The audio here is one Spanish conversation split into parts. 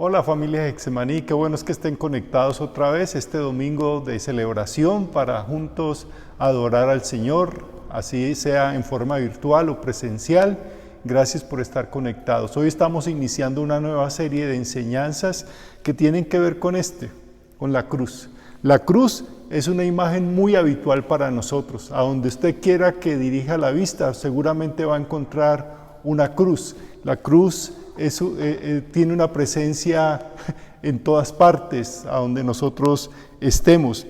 Hola familia Getsemaní, qué bueno es que estén conectados otra vez este domingo de celebración para juntos adorar al Señor, así sea en forma virtual o presencial. Gracias por estar conectados. Hoy estamos iniciando una nueva serie de enseñanzas que tienen que ver con la cruz. La cruz es una imagen muy habitual para nosotros. A donde usted quiera que dirija la vista, seguramente va a encontrar una cruz. La cruz tiene una presencia en todas partes, a donde nosotros estemos.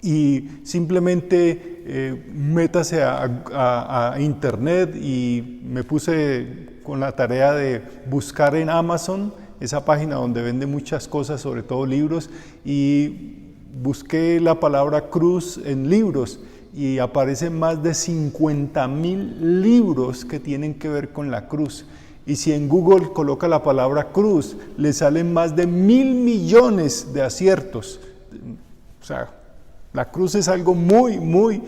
Y simplemente métase a internet, y me puse con la tarea de buscar en Amazon, esa página donde vende muchas cosas, sobre todo libros, y busqué la palabra cruz en libros y aparecen más de 50,000 libros que tienen que ver con la cruz. Y si en Google coloca la palabra cruz, le salen más de 1,000 millones de aciertos. O sea, la cruz es algo muy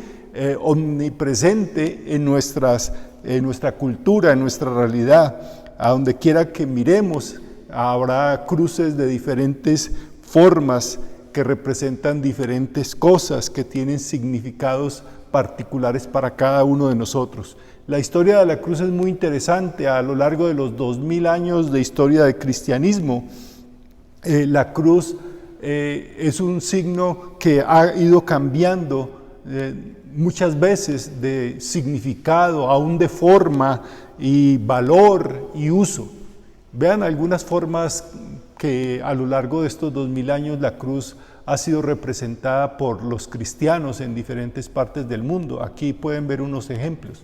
omnipresente en nuestra cultura, en nuestra realidad. A donde quiera que miremos, habrá cruces de diferentes formas que representan diferentes cosas, que tienen significados particulares para cada uno de nosotros. La historia de la cruz es muy interesante. A lo largo de los 2000 años de historia del cristianismo, la cruz es un signo que ha ido cambiando muchas veces de significado, aún de forma y valor y uso. Vean algunas formas que a lo largo de estos 2000 años la cruz ha sido representada por los cristianos en diferentes partes del mundo. Aquí pueden ver unos ejemplos.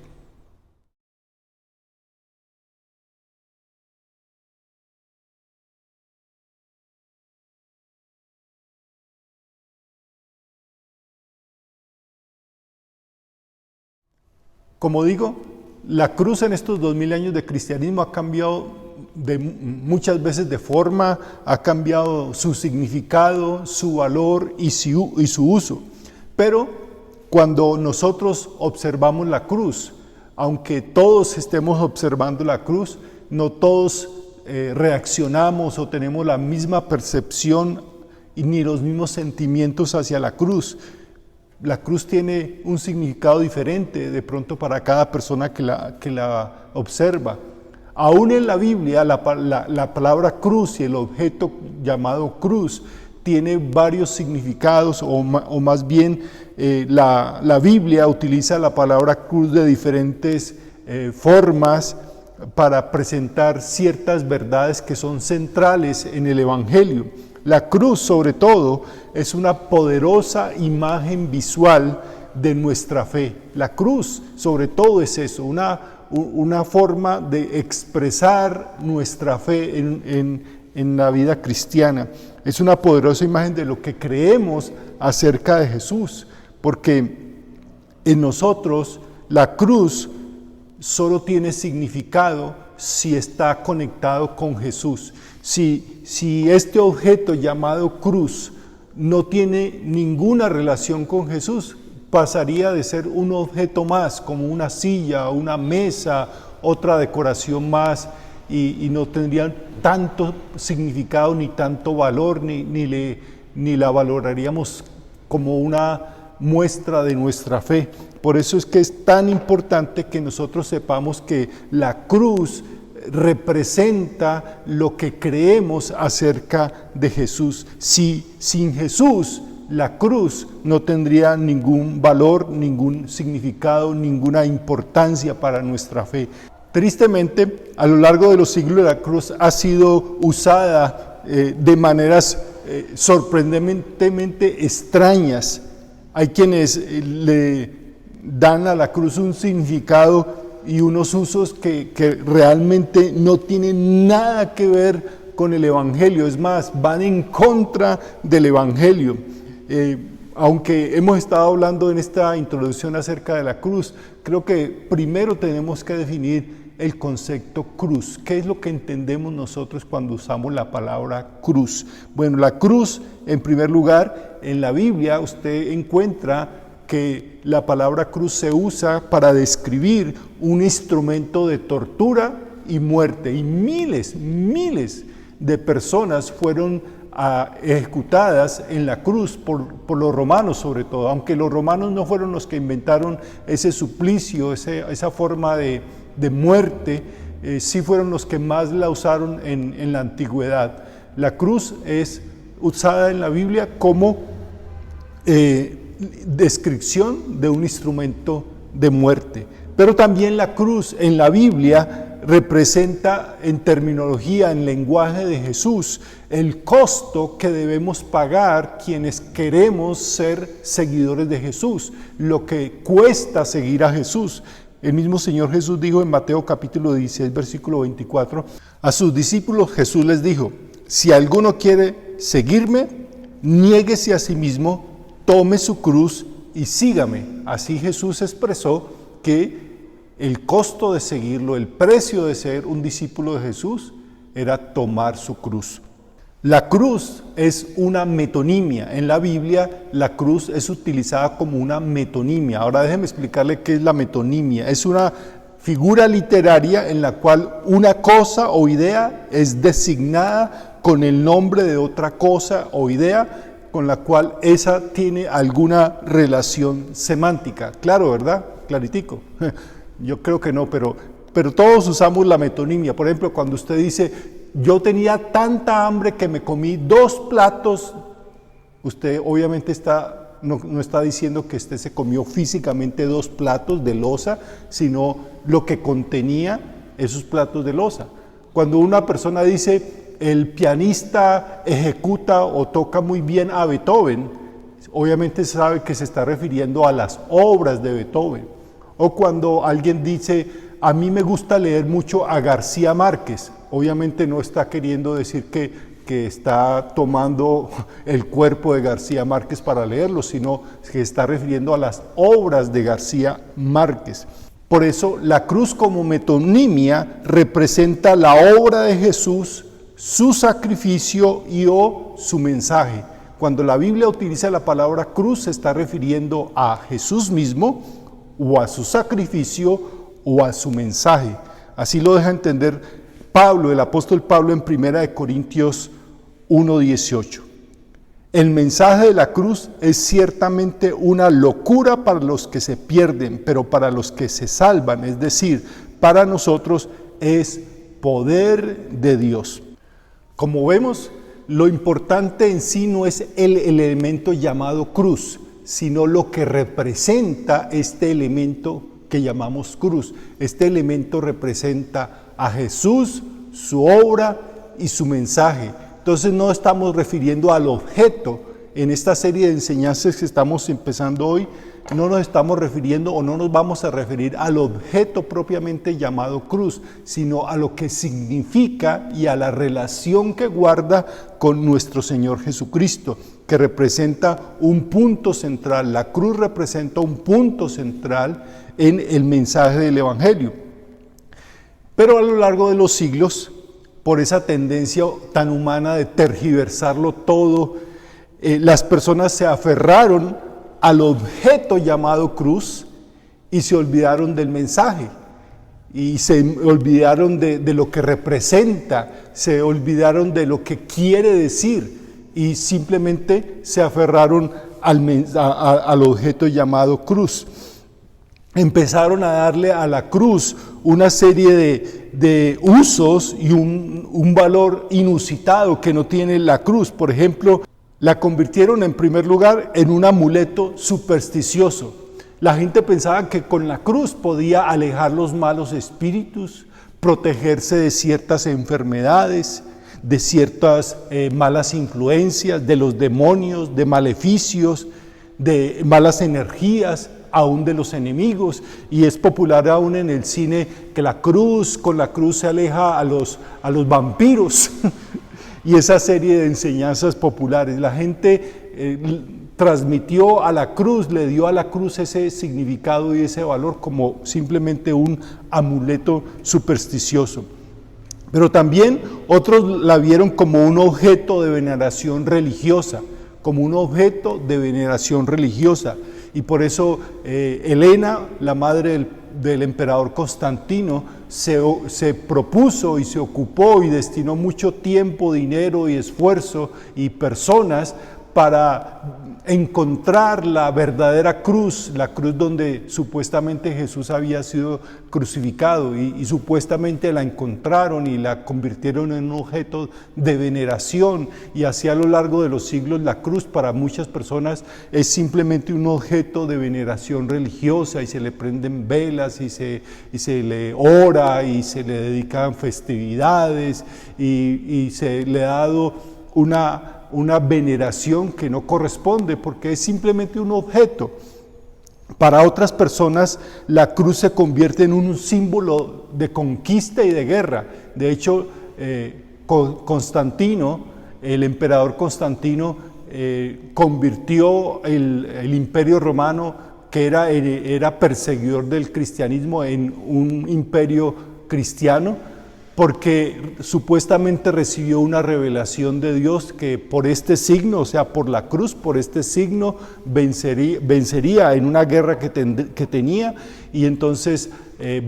Como digo, la cruz en estos 2000 años de cristianismo ha cambiado muchas veces de forma, ha cambiado su significado, su valor y su uso. Pero cuando nosotros observamos la cruz, aunque todos estemos observando la cruz, no todos reaccionamos o tenemos la misma percepción ni los mismos sentimientos hacia la cruz. La cruz tiene un significado diferente de pronto para cada persona que la observa. Aún en la Biblia, la palabra cruz y el objeto llamado cruz tiene varios significados, o más bien la Biblia utiliza la palabra cruz de diferentes formas para presentar ciertas verdades que son centrales en el Evangelio. La cruz, sobre todo, es una poderosa imagen visual de nuestra fe. La cruz, sobre todo, es eso, una forma de expresar nuestra fe en la vida cristiana. Es una poderosa imagen de lo que creemos acerca de Jesús, porque en nosotros la cruz solo tiene significado si está conectado con Jesús. Si este objeto llamado cruz no tiene ninguna relación con Jesús, pasaría de ser un objeto más, como una silla, una mesa, otra decoración más, y no tendría tanto significado ni tanto valor, ni la valoraríamos como una muestra de nuestra fe. Por eso es que es tan importante que nosotros sepamos que la cruz representa lo que creemos acerca de Jesús. Sin Jesús, la cruz no tendría ningún valor, ningún significado, ninguna importancia para nuestra fe. Tristemente, a lo largo de los siglos, la cruz ha sido usada de maneras sorprendentemente extrañas. Hay quienes le dan a la cruz un significado y unos usos que realmente no tienen nada que ver con el Evangelio. Es más, van en contra del Evangelio. Aunque hemos estado hablando en esta introducción acerca de la cruz, creo que primero tenemos que definir el concepto cruz. ¿Qué es lo que entendemos nosotros cuando usamos la palabra cruz? Bueno, la cruz, en primer lugar, en la Biblia usted encuentra que la palabra cruz se usa para describir un instrumento de tortura y muerte, y miles de personas fueron ejecutadas en la cruz por los romanos sobre todo, aunque los romanos no fueron los que inventaron ese suplicio, esa forma de muerte, sí fueron los que más la usaron en la antigüedad. La cruz es usada en la Biblia como descripción de un instrumento de muerte, pero también la cruz en la Biblia representa en terminología, en lenguaje de Jesús, el costo que debemos pagar quienes queremos ser seguidores de Jesús, lo que cuesta seguir a Jesús. El mismo Señor Jesús dijo en Mateo capítulo 16, versículo 24, a sus discípulos Jesús les dijo: si alguno quiere seguirme, niéguese a sí mismo, tome su cruz y sígame. Así Jesús expresó que el costo de seguirlo, el precio de ser un discípulo de Jesús, era tomar su cruz. La cruz es una metonimia. En la Biblia, la cruz es utilizada como una metonimia. Ahora déjeme explicarle qué es la metonimia. Es una figura literaria en la cual una cosa o idea es designada con el nombre de otra cosa o idea con la cual esa tiene alguna relación semántica. Claro, ¿verdad? Claritico. Yo creo que no, pero todos usamos la metonimia. Por ejemplo, cuando usted dice, yo tenía tanta hambre que me comí 2 platos, usted obviamente no está diciendo que usted se comió físicamente 2 platos de loza, sino lo que contenía esos platos de loza. Cuando una persona dice, el pianista ejecuta o toca muy bien a Beethoven, obviamente se sabe que se está refiriendo a las obras de Beethoven. O cuando alguien dice, a mí me gusta leer mucho a García Márquez, obviamente no está queriendo decir que está tomando el cuerpo de García Márquez para leerlo, sino que está refiriendo a las obras de García Márquez. Por eso la cruz como metonimia representa la obra de Jesús, su sacrificio y o su mensaje. Cuando la Biblia utiliza la palabra cruz se está refiriendo a Jesús mismo, o a su sacrificio o a su mensaje. Así lo deja entender Pablo, el apóstol Pablo en 1 Corintios 1:18. El mensaje de la cruz es ciertamente una locura para los que se pierden, pero para los que se salvan, es decir, para nosotros es poder de Dios. Como vemos, lo importante en sí no es el elemento llamado cruz, sino lo que representa este elemento que llamamos cruz. Este elemento representa a Jesús, su obra y su mensaje. Entonces no estamos refiriendo al objeto. En esta serie de enseñanzas que estamos empezando hoy, no nos estamos refiriendo o no nos vamos a referir al objeto propiamente llamado cruz, sino a lo que significa y a la relación que guarda con nuestro Señor Jesucristo, que representa un punto central. La cruz representa un punto central en el mensaje del Evangelio. Pero a lo largo de los siglos, por esa tendencia tan humana de tergiversarlo todo, las personas se aferraron al objeto llamado cruz y se olvidaron del mensaje y se olvidaron de lo que representa, se olvidaron de lo que quiere decir y simplemente se aferraron al objeto llamado cruz. Empezaron a darle a la cruz una serie de usos y un valor inusitado que no tiene la cruz. Por ejemplo, la convirtieron en primer lugar en un amuleto supersticioso. La gente pensaba que con la cruz podía alejar los malos espíritus, protegerse de ciertas enfermedades, de ciertas malas influencias, de los demonios, de maleficios, de malas energías, aún de los enemigos. Y es popular aún en el cine que con la cruz se aleja a los vampiros. Y esa serie de enseñanzas populares, la gente transmitió a la cruz, le dio a la cruz ese significado y ese valor como simplemente un amuleto supersticioso. Pero también otros la vieron como un objeto de veneración religiosa, Y por eso Helena, la madre del emperador Constantino se propuso y se ocupó y destinó mucho tiempo, dinero y esfuerzo y personas para encontrar la verdadera cruz, la cruz donde supuestamente Jesús había sido crucificado y supuestamente la encontraron y la convirtieron en un objeto de veneración, y así a lo largo de los siglos la cruz para muchas personas es simplemente un objeto de veneración religiosa y se le prenden velas y se le ora y se le dedican festividades y se le ha dado una veneración que no corresponde porque es simplemente un objeto. Para otras personas la cruz se convierte en un símbolo de conquista y de guerra. De hecho, Constantino, el emperador Constantino, convirtió el imperio romano, que era perseguidor del cristianismo, en un imperio cristiano, porque supuestamente recibió una revelación de Dios que por este signo, o sea, por la cruz, por este signo, vencería en una guerra que tenía, y entonces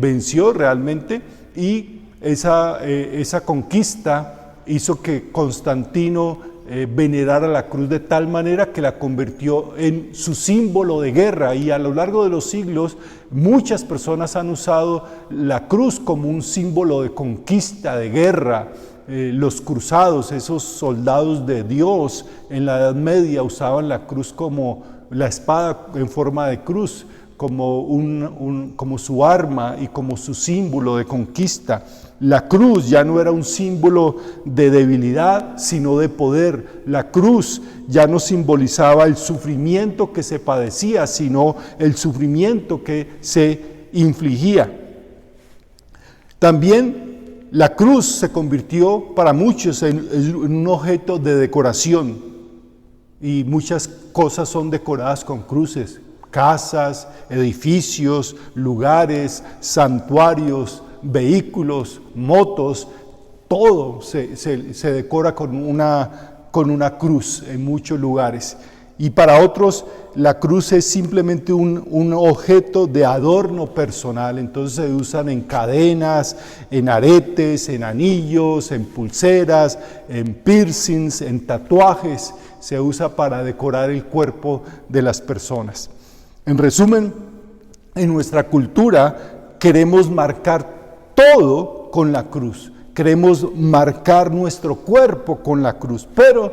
venció realmente, y esa conquista hizo que Constantino venerara la cruz de tal manera que la convirtió en su símbolo de guerra, y a lo largo de los siglos muchas personas han usado la cruz como un símbolo de conquista, de guerra. Los cruzados, esos soldados de Dios en la Edad Media, usaban la cruz como la espada en forma de cruz, como su arma y como su símbolo de conquista. La cruz ya no era un símbolo de debilidad, sino de poder. La cruz ya no simbolizaba el sufrimiento que se padecía, sino el sufrimiento que se infligía. También la cruz se convirtió para muchos en un objeto de decoración, y muchas cosas son decoradas con cruces: casas, edificios, lugares, santuarios, vehículos, motos, todo se decora con una cruz en muchos lugares. Y para otros la cruz es simplemente un objeto de adorno personal. Entonces se usan en cadenas, en aretes, en anillos, en pulseras, en piercings, en tatuajes. Se usa para decorar el cuerpo de las personas. En resumen, en nuestra cultura queremos marcar todo con la cruz. Queremos marcar nuestro cuerpo con la cruz, pero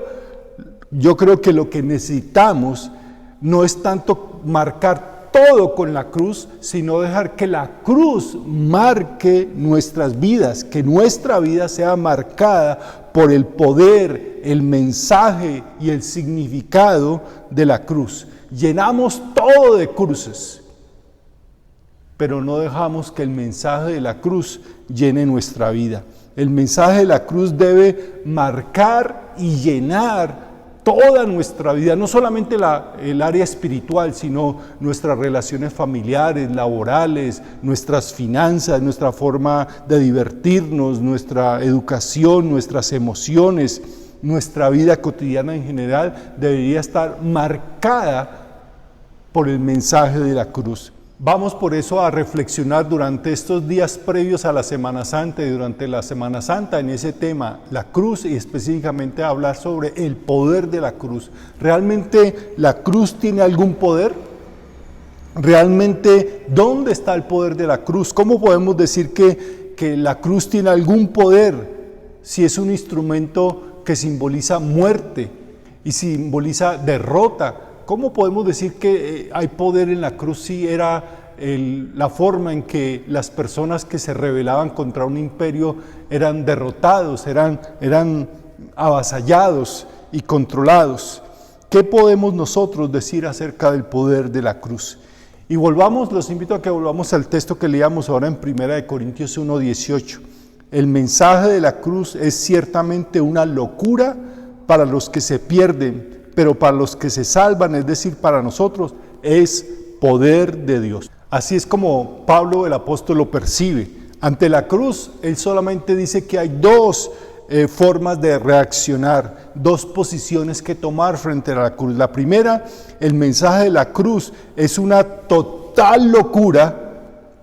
yo creo que lo que necesitamos no es tanto marcar todo con la cruz, sino dejar que la cruz marque nuestras vidas, que nuestra vida sea marcada por el poder, el mensaje y el significado de la cruz. Llenamos todo de cruces, pero no dejamos que el mensaje de la cruz llene nuestra vida. El mensaje de la cruz debe marcar y llenar toda nuestra vida, no solamente el área espiritual, sino nuestras relaciones familiares, laborales, nuestras finanzas, nuestra forma de divertirnos, nuestra educación, nuestras emociones, nuestra vida cotidiana en general debería estar marcada por el mensaje de la cruz. Vamos por eso a reflexionar durante estos días previos a la Semana Santa y durante la Semana Santa en ese tema, la cruz, y específicamente a hablar sobre el poder de la cruz. ¿Realmente la cruz tiene algún poder? ¿Realmente dónde está el poder de la cruz? ¿Cómo podemos decir que la cruz tiene algún poder si es un instrumento que simboliza muerte y simboliza derrota? ¿Cómo podemos decir que hay poder en la cruz si era la forma en que las personas que se rebelaban contra un imperio eran derrotados, eran avasallados y controlados? ¿Qué podemos nosotros decir acerca del poder de la cruz? Y los invito a que volvamos al texto que leíamos ahora en 1 Corintios 1:18. El mensaje de la cruz es ciertamente una locura para los que se pierden, pero para los que se salvan, es decir, para nosotros, es poder de Dios. Así es como Pablo el apóstol lo percibe. Ante la cruz, él solamente dice que hay dos formas de reaccionar, dos posiciones que tomar frente a la cruz. La primera, el mensaje de la cruz es una total locura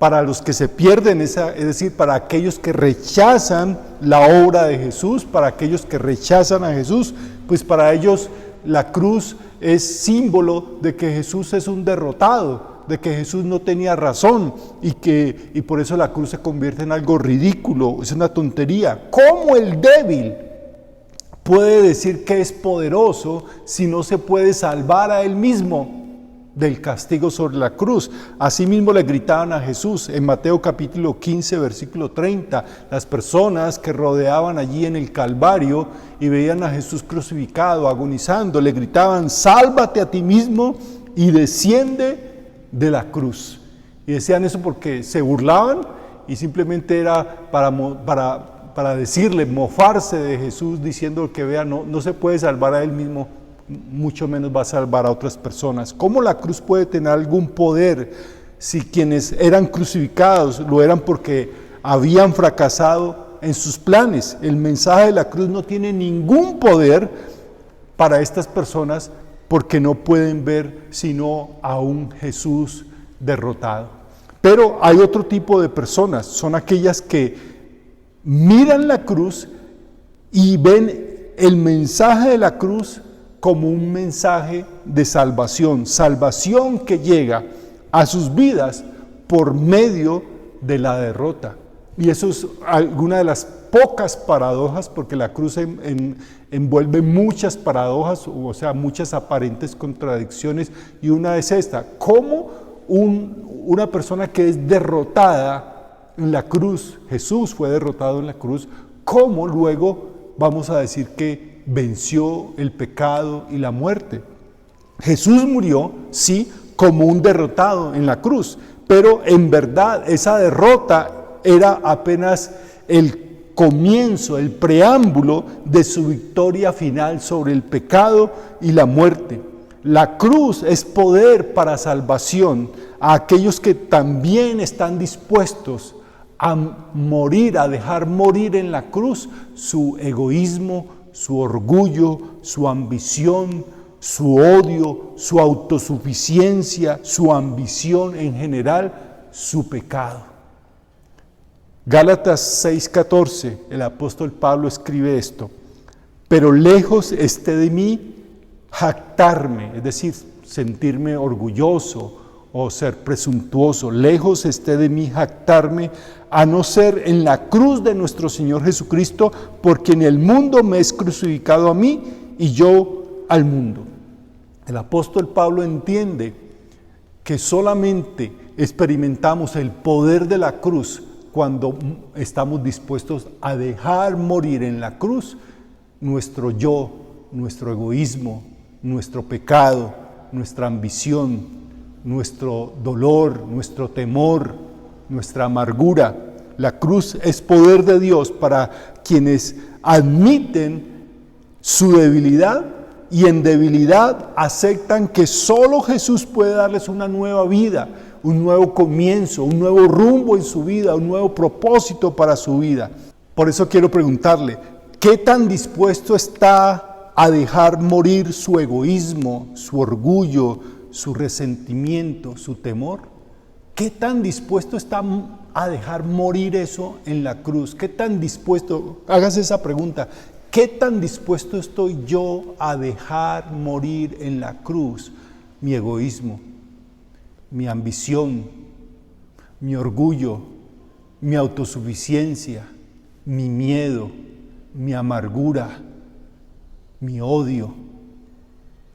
para los que se pierden, es decir, para aquellos que rechazan la obra de Jesús, para aquellos que rechazan a Jesús, pues para ellos la cruz es símbolo de que Jesús es un derrotado, de que Jesús no tenía razón y por eso la cruz se convierte en algo ridículo, es una tontería. ¿Cómo el débil puede decir que es poderoso si no se puede salvar a él mismo del castigo sobre la cruz? Asimismo le gritaban a Jesús en Mateo capítulo 15, versículo 30, las personas que rodeaban allí en el Calvario y veían a Jesús crucificado, agonizando, le gritaban: sálvate a ti mismo y desciende de la cruz. Y decían eso porque se burlaban y simplemente era para decirle, mofarse de Jesús, diciendo que vea, no se puede salvar a él mismo, mucho menos va a salvar a otras personas. ¿Cómo la cruz puede tener algún poder si quienes eran crucificados lo eran porque habían fracasado en sus planes? El mensaje de la cruz no tiene ningún poder para estas personas porque no pueden ver sino a un Jesús derrotado. Pero hay otro tipo de personas, son aquellas que miran la cruz y ven el mensaje de la cruz como un mensaje de salvación, salvación que llega a sus vidas por medio de la derrota. Y eso es alguna de las pocas paradojas, porque la cruz envuelve muchas paradojas, o sea, muchas aparentes contradicciones, y una es esta: ¿cómo una persona que es derrotada en la cruz, Jesús fue derrotado en la cruz, cómo luego vamos a decir que venció el pecado y la muerte? Jesús murió, sí, como un derrotado en la cruz, pero en verdad esa derrota era apenas el comienzo, el preámbulo de su victoria final sobre el pecado y la muerte. La cruz es poder para salvación a aquellos que también están dispuestos a morir, a dejar morir en la cruz su egoísmo, su orgullo, su ambición, su odio, su autosuficiencia, su ambición en general, su pecado. Gálatas 6:14, el apóstol Pablo escribe esto: pero lejos esté de mí jactarme, es decir, sentirme orgulloso o ser presuntuoso, lejos esté de mí jactarme, a no ser en la cruz de nuestro Señor Jesucristo, porque en el mundo me es crucificado a mí y yo al mundo. El apóstol Pablo entiende que solamente experimentamos el poder de la cruz cuando estamos dispuestos a dejar morir en la cruz nuestro yo, nuestro egoísmo, nuestro pecado, nuestra ambición, nuestro dolor, nuestro temor, nuestra amargura. La cruz es poder de Dios para quienes admiten su debilidad y en debilidad aceptan que solo Jesús puede darles una nueva vida, un nuevo comienzo, un nuevo rumbo en su vida, un nuevo propósito para su vida. Por eso quiero preguntarle, ¿qué tan dispuesto está a dejar morir su egoísmo, su orgullo, su resentimiento, su temor? ¿Qué tan dispuesto está a dejar morir eso en la cruz? ¿Qué tan dispuesto? Hágase esa pregunta. ¿Qué tan dispuesto estoy yo a dejar morir en la cruz mi egoísmo, mi ambición, mi orgullo, mi autosuficiencia, mi miedo, mi amargura, mi odio?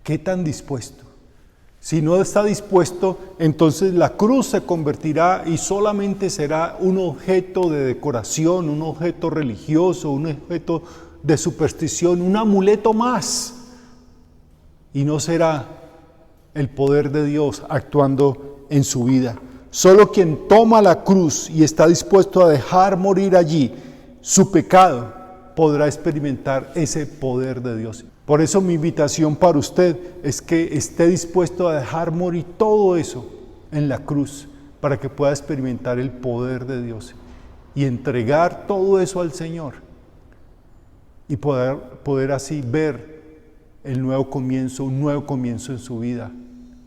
¿Qué tan dispuesto? Si no está dispuesto, entonces la cruz se convertirá y solamente será un objeto de decoración, un objeto religioso, un objeto de superstición, un amuleto más, y no será el poder de Dios actuando en su vida. Solo quien toma la cruz y está dispuesto a dejar morir allí su pecado podrá experimentar ese poder de Dios. Por eso mi invitación para usted es que esté dispuesto a dejar morir todo eso en la cruz para que pueda experimentar el poder de Dios y entregar todo eso al Señor y poder así ver el nuevo comienzo, un nuevo comienzo en su vida,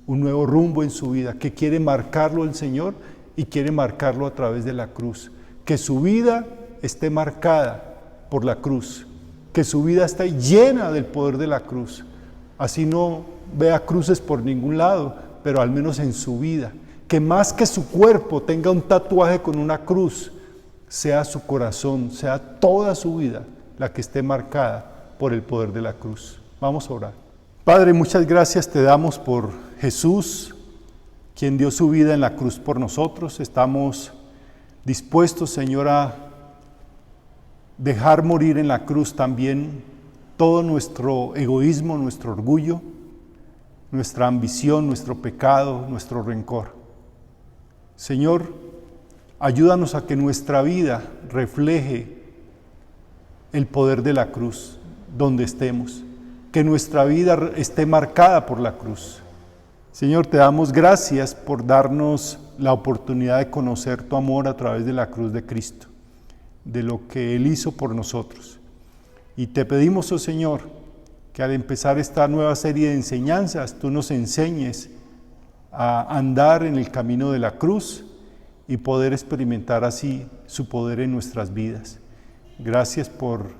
un nuevo rumbo en su vida que quiere marcarlo el Señor y quiere marcarlo a través de la cruz. Que su vida esté marcada por la cruz, que su vida esté llena del poder de la cruz. Así no vea cruces por ningún lado, pero al menos en su vida. Que más que su cuerpo tenga un tatuaje con una cruz, sea su corazón, sea toda su vida la que esté marcada por el poder de la cruz. Vamos a orar. Padre, muchas gracias te damos por Jesús, quien dio su vida en la cruz por nosotros. Estamos dispuestos, Señor, a dejar morir en la cruz también todo nuestro egoísmo, nuestro orgullo, nuestra ambición, nuestro pecado, nuestro rencor. Señor, ayúdanos a que nuestra vida refleje el poder de la cruz donde estemos, que nuestra vida esté marcada por la cruz. Señor, te damos gracias por darnos la oportunidad de conocer tu amor a través de la cruz de Cristo, de lo que Él hizo por nosotros. Y te pedimos, oh Señor, que al empezar esta nueva serie de enseñanzas, tú nos enseñes a andar en el camino de la cruz y poder experimentar así su poder en nuestras vidas. Gracias por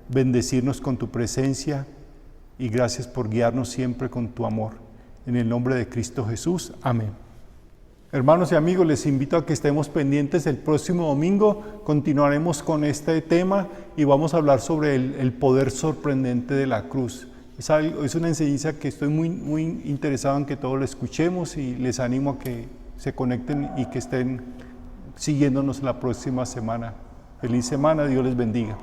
bendecirnos con tu presencia y gracias por guiarnos siempre con tu amor. En el nombre de Cristo Jesús. Amén. Hermanos y amigos, les invito a que estemos pendientes el próximo domingo. Continuaremos con este tema y vamos a hablar sobre el poder sorprendente de la cruz. Es una enseñanza que estoy muy interesado en que todos lo escuchemos y les animo a que se conecten y que estén siguiéndonos la próxima semana. Feliz semana, Dios les bendiga.